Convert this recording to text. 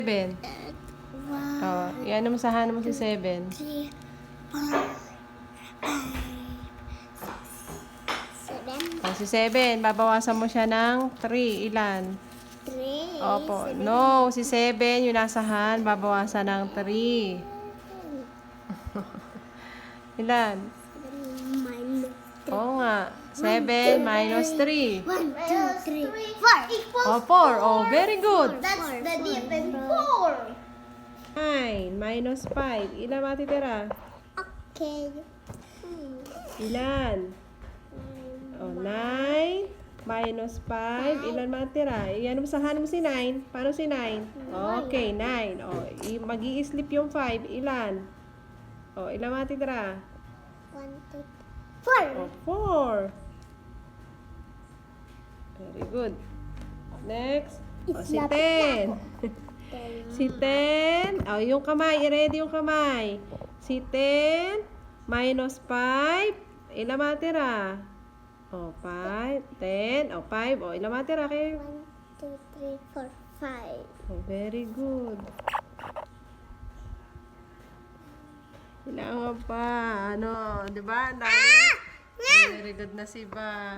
7. Oh, yan mo sa mo si 7. 3, 4, 5, 6, 7. Oh, si 7, babawasan mo siya ng 3. Ilan? 3. Opo. No, si 7, yung nasa hand, babawasan ng 3. Ilan? Minus 3. Oo nga. 7 minus 3. 1, 2, 3, 4. Oh, 4. Oh, very good. That's the difference. 4. 9 minus 5. Ilan matitira? Okay. Ilan? Oh, 9 minus 5. Ilan matira? Iyan mo sa hand mo si 9. Paano si 9? Okay, 9. Oh, mag-i-slip yung 5. Ilan? Oh, ilan matitira? 1, 2, 4. Oh, 4. Very good. Next. Oh, si 10. Si 10. Oh, yung kamay. I-ready yung kamay. Si 10 minus 5. Ilan matira? Oh, 5. 10. Oh, 5. Oh, ilan matira kayo? 1, 2, 3, 4, 5. Oh, very good. Kailangan pa. Ano, di ba? Very good na si Ba.